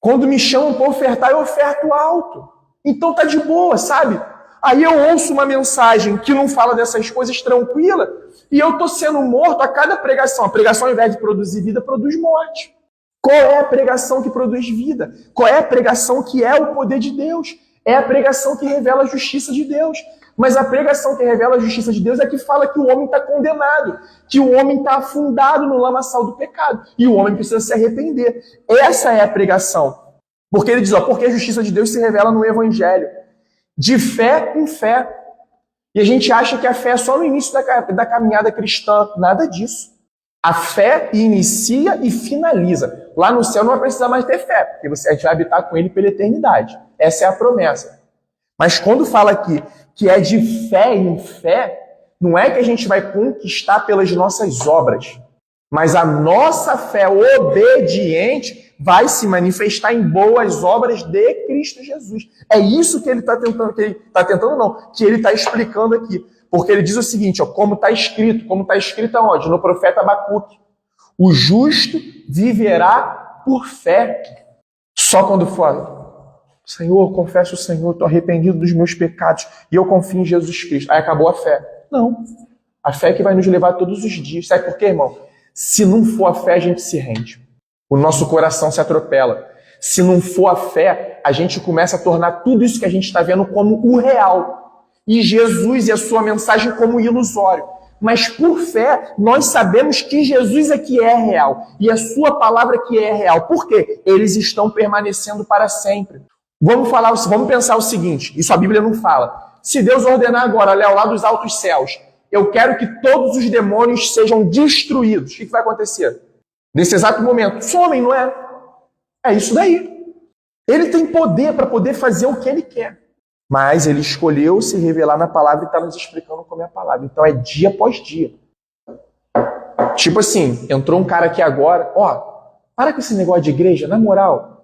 Quando me chamam para ofertar, eu oferto alto. Então tá de boa, sabe? Aí eu ouço uma mensagem que não fala dessas coisas tranquila e eu estou sendo morto a cada pregação. A pregação, ao invés de produzir vida, produz morte. Qual é a pregação que produz vida? Qual é a pregação que é o poder de Deus? É a pregação que revela a justiça de Deus. Mas a pregação que revela a justiça de Deus é que fala que o homem está condenado, que o homem está afundado no lamaçal do pecado e o homem precisa se arrepender. Essa é a pregação. Porque ele diz, porque a justiça de Deus se revela no Evangelho. De fé em fé. E a gente acha que a fé é só no início da caminhada cristã. Nada disso. A fé inicia e finaliza. Lá no céu não vai precisar mais ter fé, porque a gente vai habitar com ele pela eternidade. Essa é a promessa. Mas quando fala aqui que é de fé em fé, não é que a gente vai conquistar pelas nossas obras, mas a nossa fé obediente vai se manifestar em boas obras de Cristo Jesus. É isso que ele está tentando, que ele está explicando aqui. Porque ele diz o seguinte, ó, como está escrito aonde? No profeta Abacuque. O justo viverá por fé. Só quando fala, Senhor, confesso o Senhor, estou arrependido dos meus pecados e eu confio em Jesus Cristo. Aí acabou a fé. Não. A fé é que vai nos levar todos os dias. Sabe por quê, irmão? Se não for a fé, a gente se rende. O nosso coração se atropela. Se não for a fé, a gente começa a tornar tudo isso que a gente está vendo como o real. E Jesus e a sua mensagem como ilusório. Mas por fé, nós sabemos que Jesus é que é real. E a sua palavra que é real. Por quê? Eles estão permanecendo para sempre. Vamos pensar o seguinte, isso a Bíblia não fala. Se Deus ordenar agora, Léo, lá dos altos céus, eu quero que todos os demônios sejam destruídos. O que vai acontecer? Nesse exato momento, somem, não é? É isso daí. Ele tem poder para poder fazer o que ele quer. Mas ele escolheu se revelar na palavra e está nos explicando como é a palavra. Então é dia após dia. Tipo assim, entrou um cara aqui agora, ó, para com esse negócio de igreja, na moral.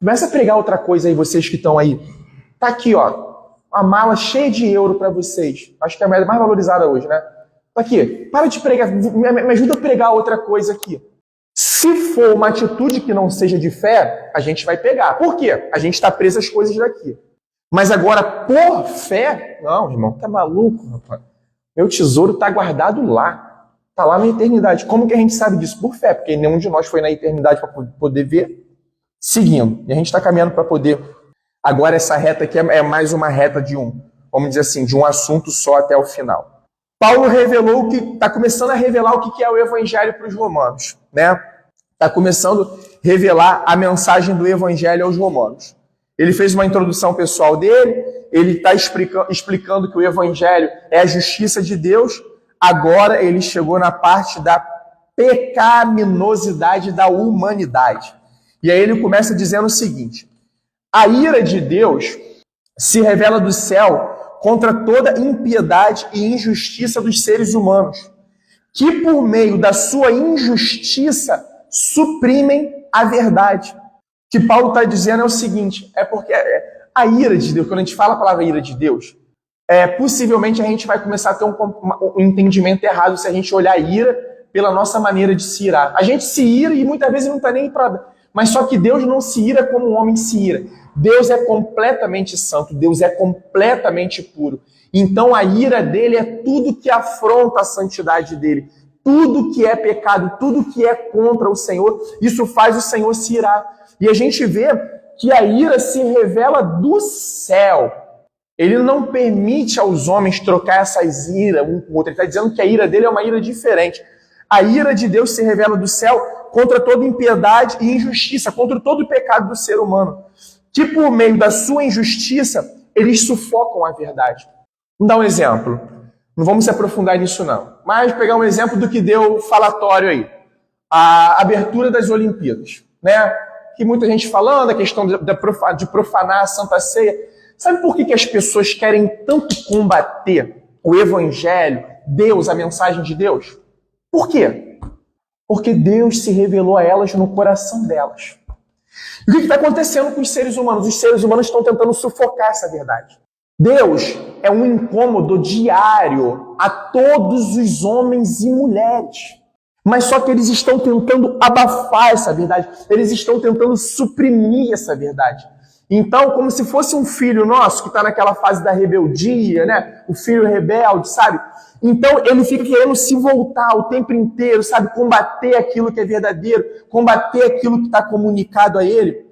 Começa a pregar outra coisa aí, vocês que estão aí. Tá aqui, ó, uma mala cheia de euro para vocês. Acho que é a moeda mais valorizada hoje, né? Tá aqui, para de pregar, me ajuda a pregar outra coisa aqui. Se for uma atitude que não seja de fé, a gente vai pegar. Por quê? A gente está preso às coisas daqui. Mas agora, por fé, não, irmão, tá maluco, rapaz. Meu tesouro está guardado lá. Está lá na eternidade. Como que a gente sabe disso? Por fé, porque nenhum de nós foi na eternidade para poder ver. Seguindo. E a gente está caminhando para poder... Agora essa reta aqui é mais uma reta de vamos dizer assim, de um assunto só até o final. Paulo revelou está começando a revelar o que é o evangelho para os romanos, né? Está começando a revelar a mensagem do evangelho aos romanos. Ele fez uma introdução pessoal dele, ele está explicando que o evangelho é a justiça de Deus. Agora ele chegou na parte da pecaminosidade da humanidade. E aí ele começa dizendo o seguinte: a ira de Deus se revela do céu contra toda impiedade e injustiça dos seres humanos, que por meio da sua injustiça suprimem a verdade. O que Paulo está dizendo é o seguinte, é porque a ira de Deus, quando a gente fala a palavra ira de Deus, possivelmente a gente vai começar a ter um entendimento errado se a gente olhar a ira pela nossa maneira de se irar. A gente se ira e muitas vezes não está nem para... Mas só que Deus não se ira como um homem se ira. Deus é completamente santo, Deus é completamente puro. Então a ira dele é tudo que afronta a santidade dele. Tudo que é pecado, tudo que é contra o Senhor, isso faz o Senhor se irar. E a gente vê que a ira se revela do céu. Ele não permite aos homens trocar essas iras um com o outro. Ele está dizendo que a ira dele é uma ira diferente. A ira de Deus se revela do céu contra toda impiedade e injustiça, contra todo o pecado do ser humano. Que por meio da sua injustiça, eles sufocam a verdade. Vamos dar um exemplo. Não vamos se aprofundar nisso não. Mas pegar um exemplo do que deu falatório aí. A abertura das Olimpíadas, né? Que muita gente falando, a questão de profanar a Santa Ceia. Sabe por que as pessoas querem tanto combater o Evangelho, Deus, a mensagem de Deus? Por quê? Porque Deus se revelou a elas no coração delas. E o que está acontecendo com os seres humanos? Os seres humanos estão tentando sufocar essa verdade. Deus é um incômodo diário a todos os homens e mulheres. Mas só que eles estão tentando abafar essa verdade. Eles estão tentando suprimir essa verdade. Então, como se fosse um filho nosso que está naquela fase da rebeldia, né? O filho rebelde, sabe? Então, ele fica querendo se voltar o tempo inteiro, sabe? Combater aquilo que é verdadeiro, combater aquilo que está comunicado a ele.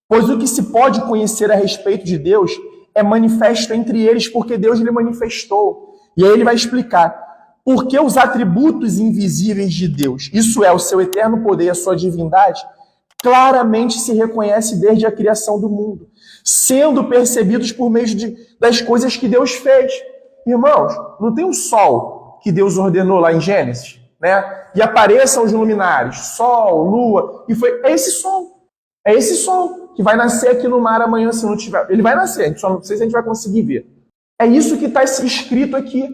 Pois o que se pode conhecer a respeito de Deus é manifesto entre eles, porque Deus lhe manifestou. E aí ele vai explicar. Porque os atributos invisíveis de Deus, isso é, o seu eterno poder e a sua divindade, claramente se reconhece desde a criação do mundo, sendo percebidos por meio das coisas que Deus fez. Irmãos, não tem um sol que Deus ordenou lá em Gênesis, né? E apareçam os luminares, sol, lua, e é esse sol. É esse sol que vai nascer aqui no mar amanhã, se não tiver. Ele vai nascer, a gente só não sei se a gente vai conseguir ver. É isso que está escrito aqui.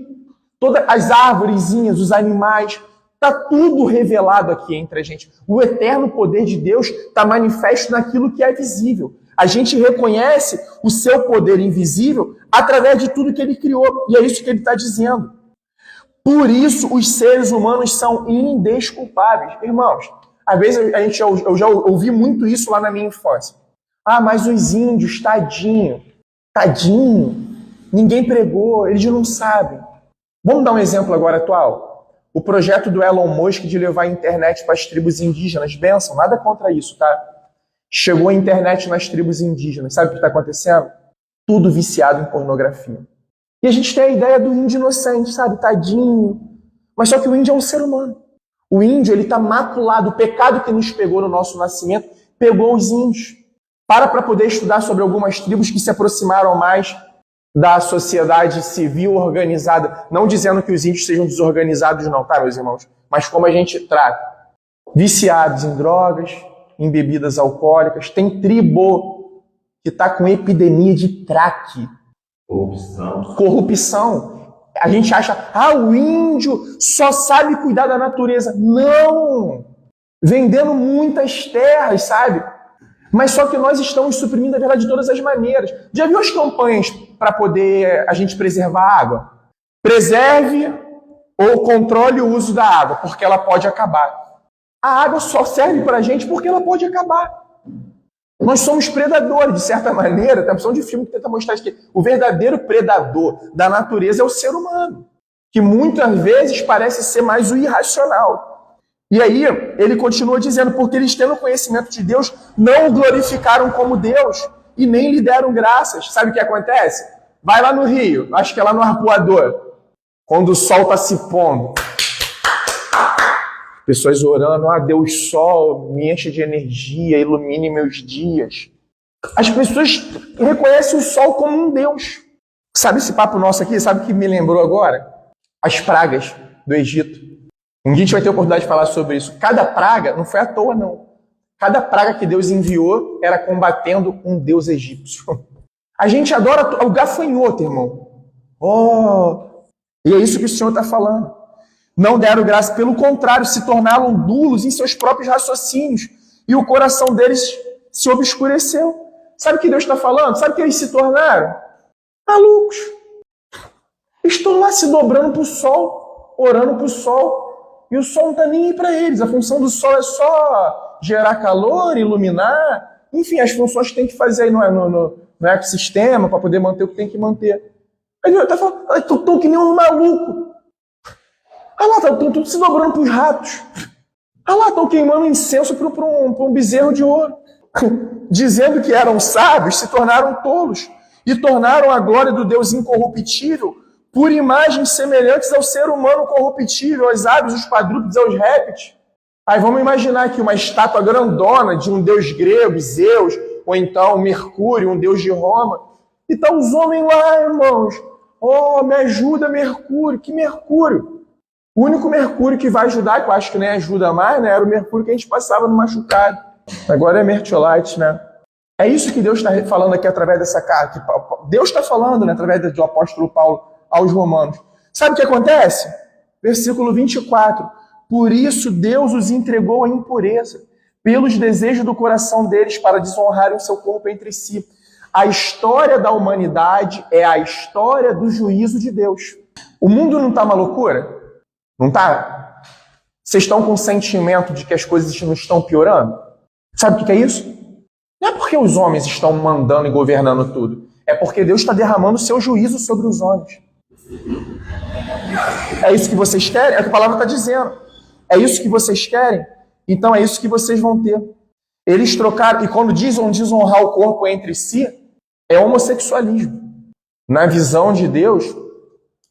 Todas as árvorezinhas, os animais, está tudo revelado aqui entre a gente. O eterno poder de Deus está manifesto naquilo que é visível. A gente reconhece o seu poder invisível através de tudo que ele criou. E é isso que ele está dizendo. Por isso os seres humanos são indesculpáveis. Irmãos, às vezes eu já ouvi muito isso lá na minha infância. Ah, mas os índios, tadinho, ninguém pregou, eles não sabem. Vamos dar um exemplo agora atual? O projeto do Elon Musk de levar a internet para as tribos indígenas, benção, nada contra isso, tá? Chegou a internet nas tribos indígenas, sabe o que está acontecendo? Tudo viciado em pornografia. E a gente tem a ideia do índio inocente, sabe? Tadinho. Mas só que o índio é um ser humano. O índio, ele está maculado. O pecado que nos pegou no nosso nascimento pegou os índios. Para poder estudar sobre algumas tribos que se aproximaram mais da sociedade civil organizada. Não dizendo que os índios sejam desorganizados não, tá, meus irmãos? Mas como a gente trata. Viciados em drogas, em bebidas alcoólicas. Tem tribo que está com epidemia de traque. Corrupção. A gente acha, o índio só sabe cuidar da natureza. Não! Vendendo muitas terras, sabe? Mas só que nós estamos suprimindo a verdade de todas as maneiras. Já viu as campanhas para poder a gente preservar a água? Preserve ou controle o uso da água, porque ela pode acabar. A água só serve para a gente porque ela pode acabar. Nós somos predadores, de certa maneira. Tem uma opção de filme que tenta mostrar isso, que o verdadeiro predador da natureza é o ser humano, que muitas vezes parece ser mais o irracional. E aí, ele continua dizendo, porque eles tendo conhecimento de Deus, não o glorificaram como Deus e nem lhe deram graças. Sabe o que acontece? Vai lá no Rio, acho que é lá no Arpoador, quando o sol está se pondo. Pessoas orando, Deus Sol, me enche de energia, ilumine meus dias. As pessoas reconhecem o sol como um Deus. Sabe esse papo nosso aqui? Sabe o que me lembrou agora? As pragas do Egito. Um dia a gente vai ter a oportunidade de falar sobre isso. Cada praga não foi à toa, não. Cada praga que Deus enviou era combatendo um Deus egípcio. A gente adora o gafanhoto, irmão. E é isso que o Senhor está falando. Não deram graça, pelo contrário, se tornaram nulos em seus próprios raciocínios. E o coração deles se obscureceu. Sabe o que Deus está falando? Sabe o que eles se tornaram? Malucos. Estão lá se dobrando para o sol, orando para o sol. E o sol não está nem aí para eles. A função do sol é só gerar calor, iluminar. Enfim, as funções que tem que fazer aí no ecossistema para poder manter o que tem que manter. Aí Deus está falando, estão que nem um maluco. Estão tudo se dobrando para os ratos. Estão queimando incenso para um bezerro de ouro. Dizendo que eram sábios, se tornaram tolos. E tornaram a glória do Deus incorruptível por imagens semelhantes ao ser humano corruptível, aos aves, aos quadrúpedes, aos répteis. Aí vamos imaginar aqui uma estátua grandona de um deus grego, Zeus, ou então Mercúrio, um deus de Roma. E estão os homens lá, irmãos. Me ajuda, Mercúrio. Que Mercúrio? O único Mercúrio que vai ajudar, que eu acho que nem ajuda mais, né, era o Mercúrio que a gente passava no machucado. Agora é Mertiolate, né? É isso que Deus está falando aqui através dessa carta. Deus está falando, né, através do apóstolo Paulo aos Romanos. Sabe o que acontece? Versículo 24. Por isso Deus os entregou à impureza, pelos desejos do coração deles, para desonrarem o seu corpo entre si. A história da humanidade é a história do juízo de Deus. O mundo não está uma loucura? Não tá? Vocês estão com o sentimento de que as coisas não estão piorando? Sabe o que é isso? Não é porque os homens estão mandando e governando tudo. É porque Deus está derramando o seu juízo sobre os homens. É isso que vocês querem? É o que a palavra está dizendo. É isso que vocês querem? Então é isso que vocês vão ter. Eles trocaram, e quando dizem desonrar o corpo entre si, é homossexualismo. Na visão de Deus,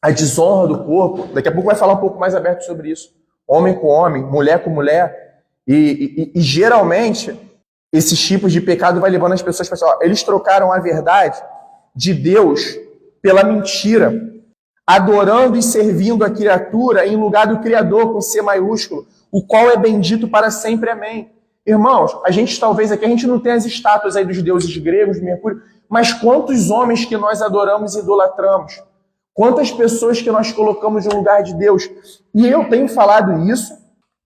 a desonra do corpo, daqui a pouco vai falar um pouco mais aberto sobre isso. Homem com homem, mulher com mulher. E geralmente, esses tipos de pecado vai levando as pessoas para falar, eles trocaram a verdade de Deus pela mentira, adorando e servindo a criatura em lugar do Criador, com C maiúsculo, o qual é bendito para sempre. Amém. Irmãos, a gente talvez aqui, a gente não tem as estátuas aí dos deuses gregos, de Mercúrio, mas quantos homens que nós adoramos e idolatramos? Quantas pessoas que nós colocamos no lugar de Deus? E eu tenho falado isso,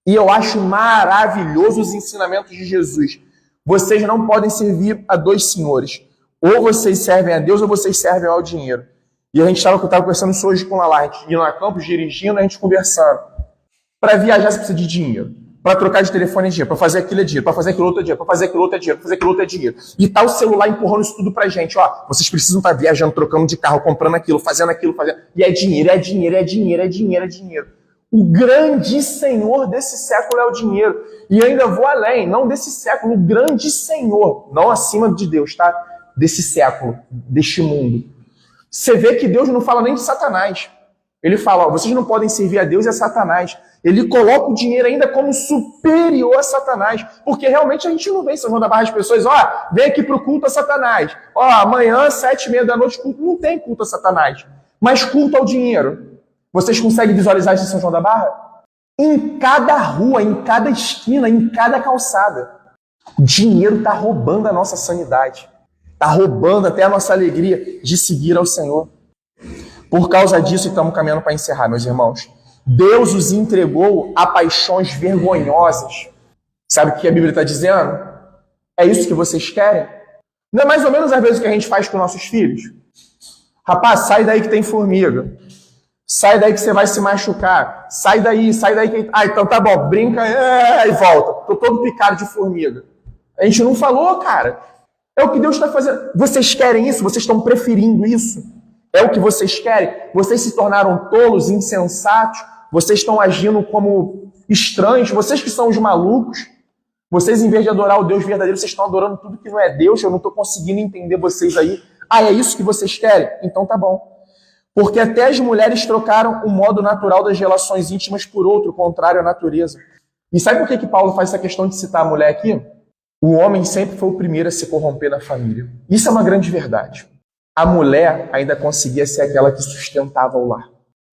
e eu acho maravilhoso os ensinamentos de Jesus. Vocês não podem servir a dois senhores. Ou vocês servem a Deus, ou vocês servem ao dinheiro. E a gente estava conversando isso hoje com o Lala, a gente indo na campus, dirigindo, a gente conversando. Para viajar você precisa de dinheiro. Para trocar de telefone é dinheiro. Para fazer aquilo é dinheiro. Para fazer aquilo outro é dinheiro. Para fazer aquilo outro é dinheiro. Para fazer aquilo outro é dinheiro. E tá o celular empurrando isso tudo pra gente. Ó, vocês precisam estar viajando, trocando de carro, comprando aquilo, fazendo aquilo, fazendo. E é dinheiro, é dinheiro, é dinheiro, é dinheiro, é dinheiro. O grande senhor desse século é o dinheiro. E ainda vou além, não desse século, o grande senhor, não acima de Deus, tá? Desse século, deste mundo. Você vê que Deus não fala nem de Satanás. Ele fala, ó, vocês não podem servir a Deus e a Satanás. Ele coloca o dinheiro ainda como superior a Satanás. Porque realmente a gente não vê em São João da Barra as pessoas, ó, vem aqui pro culto a Satanás. Ó, amanhã, 7h30 da noite, culto. Não tem culto a Satanás. Mas culto ao dinheiro. Vocês conseguem visualizar isso em São João da Barra? Em cada rua, em cada esquina, em cada calçada. O dinheiro está roubando a nossa sanidade. Está roubando até a nossa alegria de seguir ao Senhor. Por causa disso, estamos caminhando para encerrar, meus irmãos. Deus os entregou a paixões vergonhosas. Sabe o que a Bíblia está dizendo? É isso que vocês querem? Não é mais ou menos às vezes o que a gente faz com nossos filhos? Rapaz, sai daí que tem formiga. Sai daí que você vai se machucar. Sai daí que... Ah, então tá bom, brinca e volta. Tô todo picado de formiga. A gente não falou, cara. É o que Deus está fazendo. Vocês querem isso? Vocês estão preferindo isso? É o que vocês querem? Vocês se tornaram tolos, insensatos? Vocês estão agindo como estranhos? Vocês que são os malucos? Vocês, em vez de adorar o Deus verdadeiro, vocês estão adorando tudo que não é Deus? Eu não estou conseguindo entender vocês aí. Ah, é isso que vocês querem? Então tá bom. Porque até as mulheres trocaram o modo natural das relações íntimas por outro, contrário à natureza. E sabe por que Paulo faz essa questão de citar a mulher aqui? O homem sempre foi o primeiro a se corromper na família. Isso é uma grande verdade. A mulher ainda conseguia ser aquela que sustentava o lar,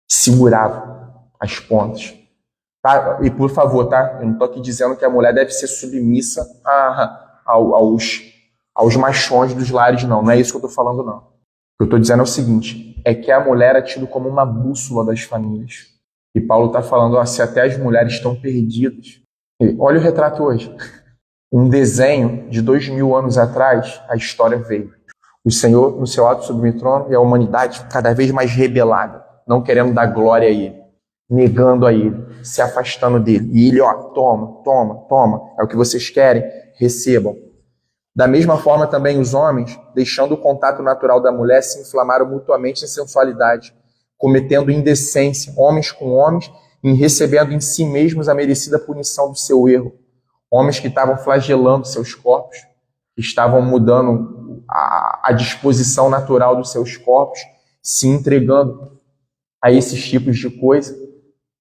segurava as pontas. Tá? E por favor, tá? Eu não estou aqui dizendo que a mulher deve ser submissa aos machões dos lares, não. Não é isso que eu estou falando, não. O que eu estou dizendo é o seguinte, é que a mulher é tida como uma bússola das famílias. E Paulo está falando, ó, se até as mulheres estão perdidas. E olha o retrato hoje. Um desenho de 2000 anos atrás, a história veio. O Senhor, no seu alto sublime trono, e a humanidade cada vez mais rebelada, não querendo dar glória a Ele, negando a Ele, se afastando dele. E Ele, ó, toma, é o que vocês querem, recebam. Da mesma forma também os homens, deixando o contato natural da mulher, se inflamaram mutuamente em sensualidade, cometendo indecência, homens com homens, e recebendo em si mesmos a merecida punição do seu erro. Homens que estavam flagelando seus corpos, que estavam mudando a disposição natural dos seus corpos, se entregando a esses tipos de coisa.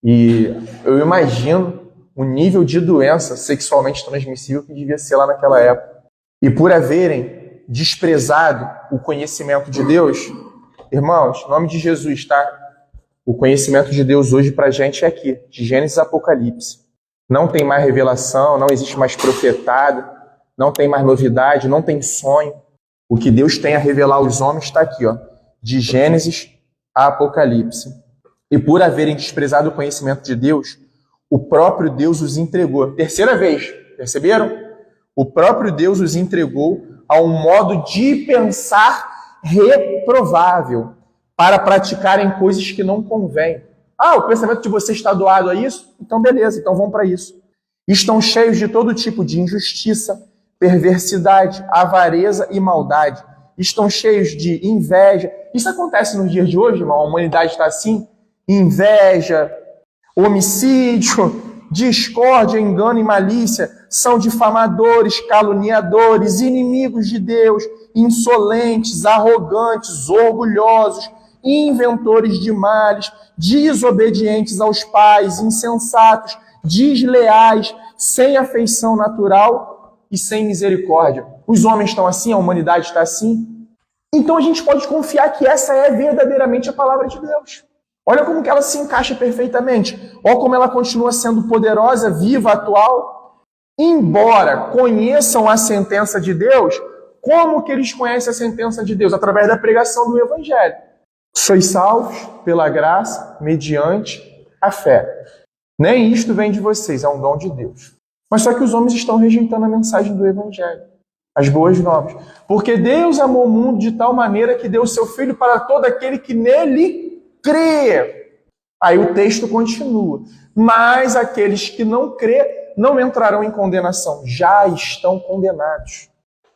E eu imagino o nível de doença sexualmente transmissível que devia ser lá naquela época. E por haverem desprezado o conhecimento de Deus, irmãos, em nome de Jesus, tá? O conhecimento de Deus hoje pra gente é aqui, de Gênesis a Apocalipse. Não tem mais revelação, não existe mais profetado, não tem mais novidade, não tem sonho. O que Deus tem a revelar aos homens está aqui, ó, de Gênesis a Apocalipse. E por haverem desprezado o conhecimento de Deus, o próprio Deus os entregou. Terceira vez, perceberam? O próprio Deus os entregou a um modo de pensar reprovável para praticarem coisas que não convêm. Ah, o pensamento de você está doado a isso? Então beleza, então vamos para isso. Estão cheios de todo tipo de injustiça, perversidade, avareza e maldade. Estão cheios de inveja. Isso acontece nos dias de hoje, irmão? A humanidade está assim? Inveja, homicídio, discórdia, engano e malícia. São difamadores, caluniadores, inimigos de Deus, insolentes, arrogantes, orgulhosos, inventores de males, desobedientes aos pais, insensatos, desleais, sem afeição natural e sem misericórdia. Os homens estão assim, a humanidade está assim. Então a gente pode confiar que essa é verdadeiramente a palavra de Deus. Olha como que ela se encaixa perfeitamente. Olha como ela continua sendo poderosa, viva, atual. Embora conheçam a sentença de Deus, como que eles conhecem a sentença de Deus? Através da pregação do Evangelho. Sois salvos pela graça, mediante a fé. Nem isto vem de vocês, é um dom de Deus. Mas só que os homens estão rejeitando a mensagem do Evangelho. As boas novas. Porque Deus amou o mundo de tal maneira que deu o seu Filho para todo aquele que nele crê. Aí o texto continua. Mas aqueles que não crê não entrarão em condenação. Já estão condenados.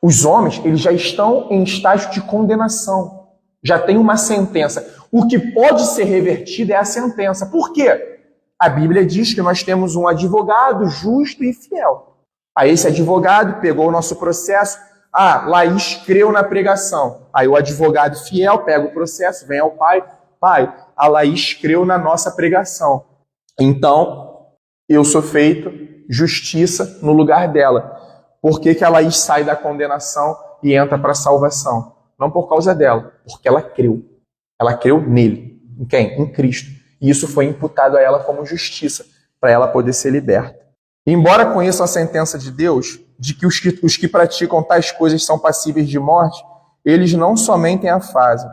Os homens, eles já estão em estágio de condenação. Já tem uma sentença. O que pode ser revertido é a sentença. Por quê? A Bíblia diz que nós temos um advogado justo e fiel. Aí esse advogado pegou o nosso processo. Laís creu na pregação. Aí o advogado fiel pega o processo, vem ao pai. Pai, a Laís creu na nossa pregação. Então, eu sou feito justiça no lugar dela. Por que que a Laís sai da condenação e entra para a salvação? Não por causa dela, porque ela creu. Ela creu nele. Em quem? Em Cristo. E isso foi imputado a ela como justiça, para ela poder ser liberta. Embora conheçam a sentença de Deus, de que os que praticam tais coisas são passíveis de morte, eles não somente a fazem,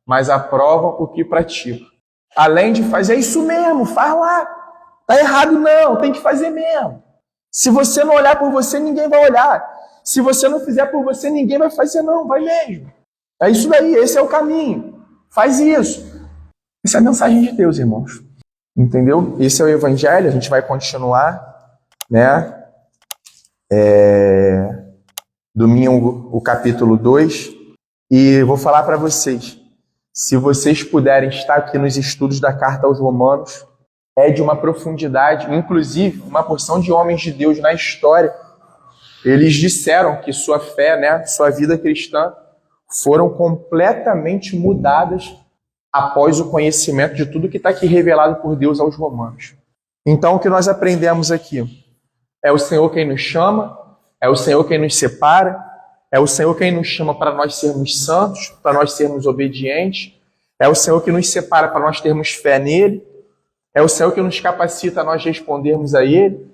mas aprovam o que praticam. Além de fazer, é isso mesmo, faz lá. Tá errado não, tem que fazer mesmo. Se você não olhar por você, ninguém vai olhar. Se você não fizer por você, ninguém vai fazer não, vai mesmo. É isso daí, esse é o caminho. Faz isso. Essa é a mensagem de Deus, irmãos. Entendeu? Esse é o Evangelho, a gente vai continuar, né? Domingo, o capítulo 2. E vou falar para vocês, se vocês puderem estar aqui nos estudos da Carta aos Romanos, é de uma profundidade, inclusive uma porção de homens de Deus na história, eles disseram que sua fé, né, sua vida cristã, foram completamente mudadas após o conhecimento de tudo que está aqui revelado por Deus aos romanos. Então, o que nós aprendemos aqui? É o Senhor quem nos chama, é o Senhor quem nos separa, é o Senhor quem nos chama para nós sermos santos, para nós sermos obedientes, é o Senhor que nos separa para nós termos fé nele, é o Senhor que nos capacita a nós respondermos a ele.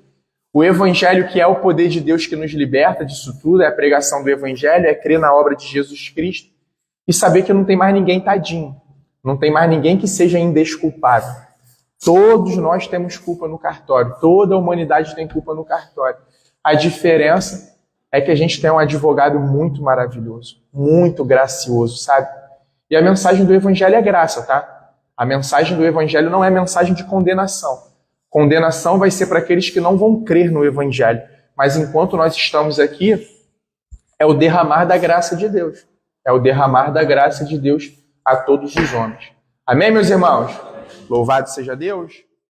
O Evangelho, que é o poder de Deus que nos liberta disso tudo, é a pregação do Evangelho, é crer na obra de Jesus Cristo e saber que não tem mais ninguém tadinho, não tem mais ninguém que seja indesculpável. Todos nós temos culpa no cartório, toda a humanidade tem culpa no cartório. A diferença é que a gente tem um advogado muito maravilhoso, muito gracioso, sabe? E a mensagem do Evangelho é graça, tá? A mensagem do Evangelho não é mensagem de condenação. Condenação vai ser para aqueles que não vão crer no Evangelho. Mas enquanto nós estamos aqui, é o derramar da graça de Deus. É o derramar da graça de Deus a todos os homens. Amém, meus irmãos? Louvado seja Deus!